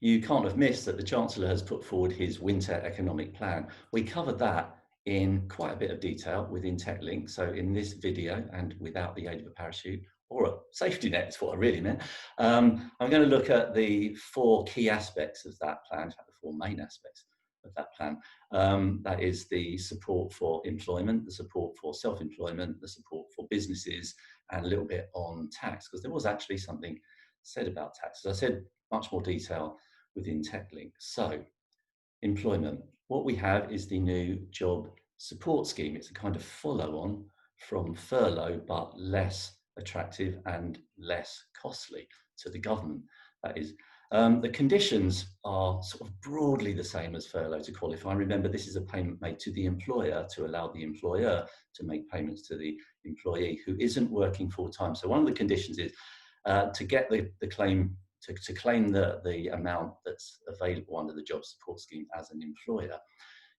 you can't have missed that the Chancellor has put forward his winter economic plan. We covered that in quite a bit of detail within Techlink. So in this video, and without the aid of a parachute or a safety net is what I really meant, I'm going to look at the 4 key aspects of that plan, in fact, the 4 main aspects of that plan. That is the support for employment, the support for self-employment, the support for businesses, and a little bit on tax, because there was actually something said about tax. As I said, much more detail within Techlink. So, employment. What we have is the new job support scheme. It's a kind of follow-on from furlough, but less attractive and less costly to the government. That is, the conditions are sort of broadly the same as furlough to qualify. Remember, this is a payment made to the employer to allow the employer to make payments to the employee who isn't working full-time. So one of the conditions is to get the claim, to claim the amount that's available under the job support scheme as an employer,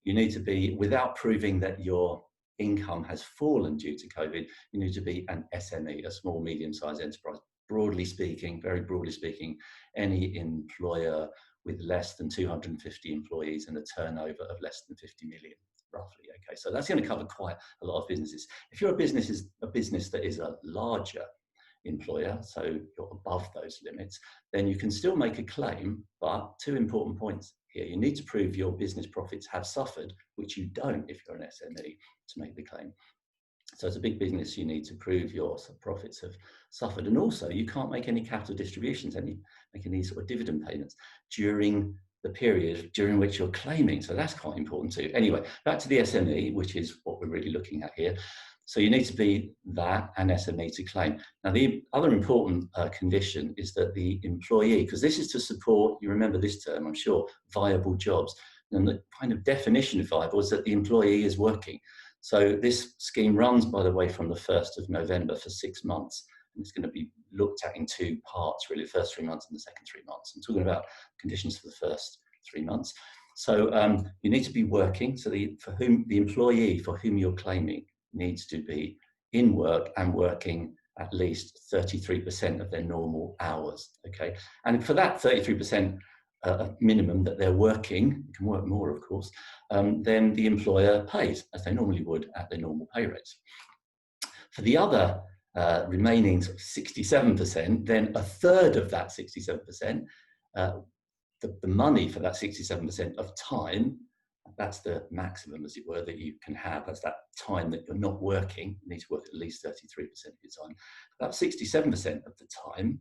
you need to be, without proving that your income has fallen due to COVID, you need to be an SME, a small, medium-sized enterprise. Broadly speaking, very broadly speaking, any employer with less than 250 employees and a turnover of less than 50 million, roughly. Okay, so that's going to cover quite a lot of businesses. If you're a business that is a larger employer, so you're above those limits, then you can still make a claim, but 2 important points here. You need to prove your business profits have suffered, which you don't if you're an SME, to make the claim. So as a big business, you need to prove your profits have suffered. And also, you can't make any capital distributions, make any sort of dividend payments during the period during which you're claiming. So that's quite important too. Anyway, back to the SME, which is what we're really looking at here. So you need to be that and SME to claim. Now, the other important condition is that the employee, because this is to support, you remember this term, I'm sure, viable jobs. And the kind of definition of viable is that the employee is working. So this scheme runs, by the way, from the 1st of November for 6 months. And it's going to be looked at in 2 parts, really, the first 3 months and the second 3 months. I'm talking about conditions for the first 3 months. So you need to be working. So the employee for whom you're claiming needs to be in work and working at least 33% of their normal hours. Okay, and for that 33% minimum that they're working, you can work more, of course, then the employer pays as they normally would at their normal pay rates. For the other remaining 67%, then a third of that 67%, the money for that 67% of time, that's the maximum, as it were, that you can have. That's that time that you're not working. You need to work at least 33% of your time. About 67% of the time,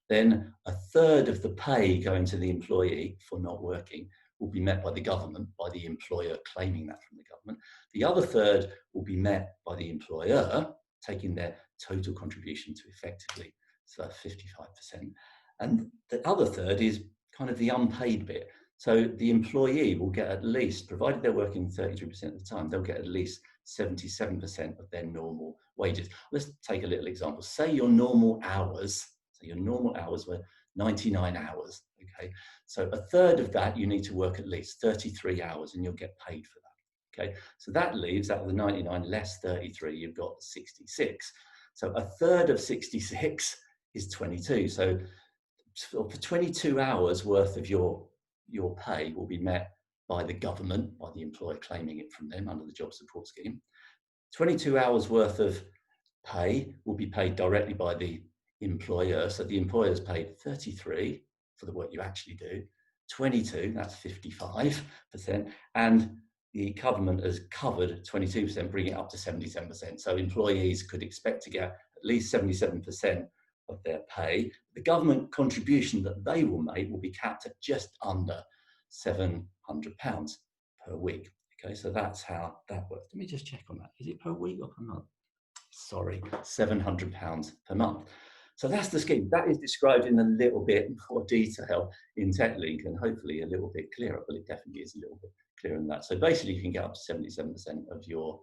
then a third of the pay going to the employee for not working will be met by the government, by the employer claiming that from the government. The other third will be met by the employer, taking their total contribution to effectively 55%. And the other third is kind of the unpaid bit. So the employee will get at least, provided they're working 33% of the time, they'll get at least 77% of their normal wages. Let's take a little example. Say your normal hours were 99 hours, okay? So a third of that, you need to work at least 33 hours and you'll get paid for that, okay? So that leaves, out of the 99 less 33, you've got 66. So a third of 66 is 22. So for 22 hours worth of your pay will be met by the government, by the employer claiming it from them under the job support scheme. 22 hours worth of pay will be paid directly by the employer. So the employer's paid 33 for the work you actually do, 22, that's 55%, and the government has covered 22%, bringing it up to 77%. So employees could expect to get at least 77% of their pay. The government contribution that they will make will be capped at just under £700 per week. Okay, so that's how that works. Let me just check on that. Is it per week or per month? Sorry, £700 per month. So that's the scheme. That is described in a little bit more detail in Techlink and hopefully a little bit clearer. Well, it definitely is a little bit clearer than that. So basically you can get up to 77% of your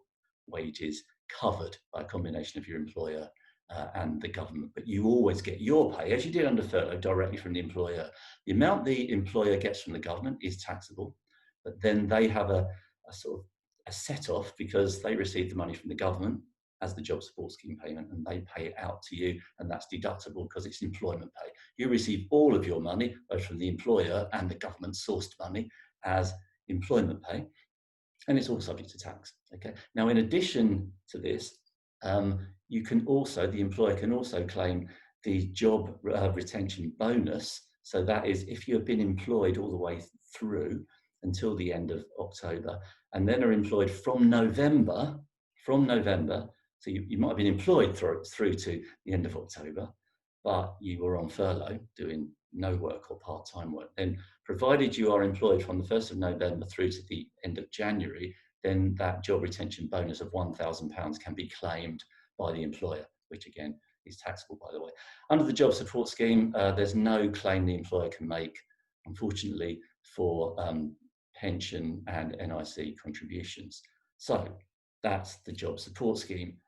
wages covered by a combination of your employer and the government, but you always get your pay, as you did under furlough, directly from the employer. The amount the employer gets from the government is taxable, but then they have a sort of a set-off because they receive the money from the government as the job support scheme payment, and they pay it out to you, and that's deductible because it's employment pay. You receive all of your money, both from the employer and the government sourced money, as employment pay, and it's all subject to tax. Okay. Now, in addition to this, you can also, the employer can also claim the job retention bonus. So that is if you have been employed all the way through until the end of October, and then are employed from November, so you might have been employed through to the end of October, but you were on furlough doing no work or part-time work, then provided you are employed from the 1st of November through to the end of January, then that job retention bonus of £1,000 can be claimed by the employer, which again is taxable, by the way. Under the job support scheme, there's no claim the employer can make, unfortunately, for pension and NIC contributions. So that's the job support scheme,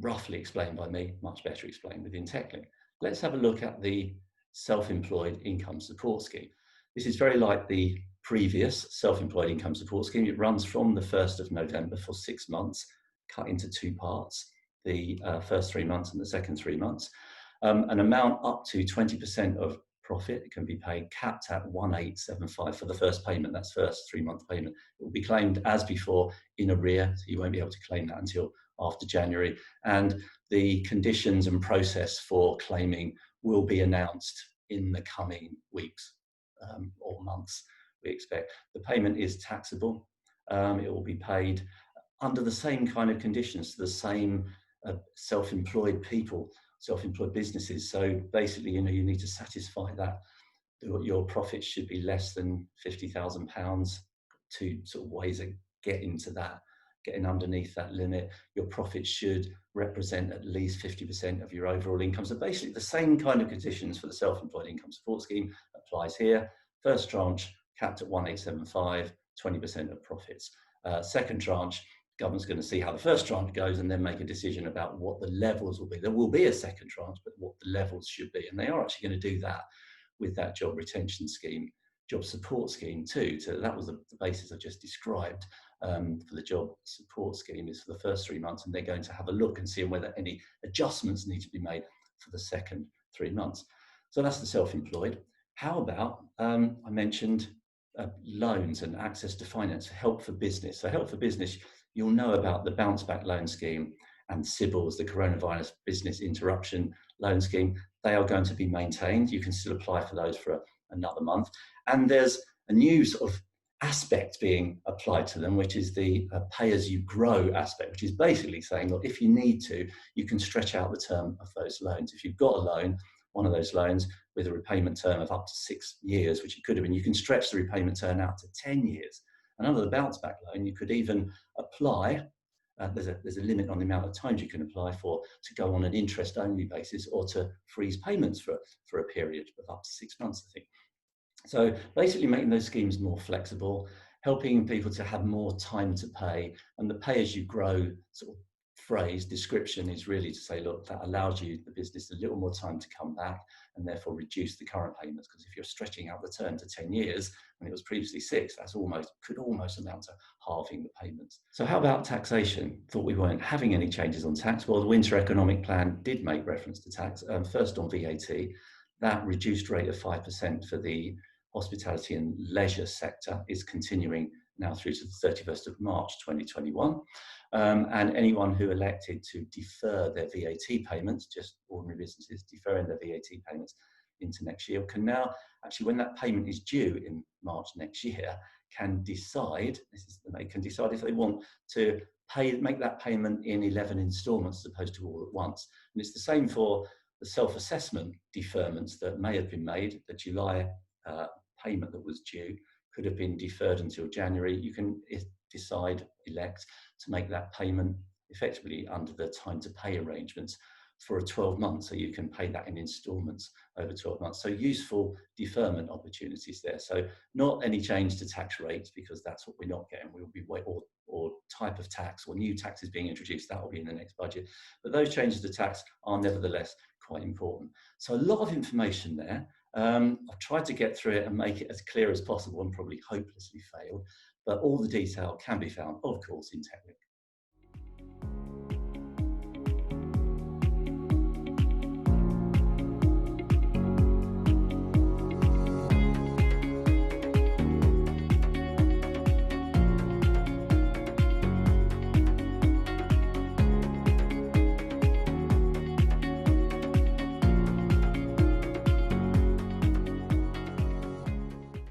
roughly explained by me, much better explained within Techlink. Let's have a look at the self-employed income support scheme. This is very like the previous self-employed income support scheme. It runs from the 1st of November for 6 months, cut into 2 parts, the first 3 months and the second 3 months. An amount up to 20% of profit can be paid, capped at 1,875 for the first payment. That's first 3-month payment. It will be claimed as before in arrear, so you won't be able to claim that until after January. And the conditions and process for claiming will be announced in the coming weeks or months, we expect. The payment is taxable. It will be paid under the same kind of conditions to the same self-employed people, self-employed businesses. So basically, you need to satisfy that your profits should be less than £50,000. Two sort of ways of getting to that, getting underneath that limit. Your profits should represent at least 50% of your overall income. So basically the same kind of conditions for the self-employed income support scheme applies here. First tranche capped at 1,875, 20% of profits. Second tranche, government's going to see how the first tranche goes and then make a decision about what the levels will be. There will be a second tranche, but what the levels should be. And they are actually going to do that with that job retention scheme, job support scheme too. So that was the basis I just described for the job support scheme, is for the first 3 months, and they're going to have a look and see whether any adjustments need to be made for the second 3 months. So that's the self-employed. How about, I mentioned loans and access to finance, help for business. So help for business, you'll know about the bounce back loan scheme and CBILS, the coronavirus business interruption loan scheme. They are going to be maintained. You can still apply for those for another month. And there's a new sort of aspect being applied to them, which is the pay as you grow aspect, which is basically saying, look, if you need to, you can stretch out the term of those loans. If you've got a loan, one of those loans with a repayment term of up to 6 years, which it could have been, you can stretch the repayment term out to 10 years. And under the bounce back loan, you could even apply, there's a limit on the amount of times you can apply for, to go on an interest only basis or to freeze payments for a period of up to 6 months, I think. So basically making those schemes more flexible, helping people to have more time to pay, and the pay as you grow sort of phrase description is really to say, look, that allows you, the business, a little more time to come back and therefore reduce the current payments. Because if you're stretching out the term to 10 years when it was previously 6, that's could almost amount to halving the payments. So how about taxation? Thought we weren't having any changes on tax. Well, the Winter Economic Plan did make reference to tax. First on VAT, that reduced rate of 5% for the hospitality and leisure sector is continuing now through to the 31st of March 2021. And anyone who elected to defer their VAT payments, just ordinary businesses deferring their VAT payments into next year, can now actually, when that payment is due in March next year, can decide if they want to make that payment in 11 instalments as opposed to all at once. And it's the same for the self-assessment deferments that may have been made. The July payment that was due could have been deferred until January. You can elect to make that payment effectively under the time to pay arrangements for a 12 months, so you can pay that in instalments over 12 months. So useful deferment opportunities there. So not any change to tax rates, because that's what we're not getting. We'll be or type of tax or new taxes being introduced, that will be in the next budget. But those changes to tax are nevertheless quite important. So a lot of information there. I've tried to get through it and make it as clear as possible, and probably hopelessly failed, but all the detail can be found, of course, in Techlink.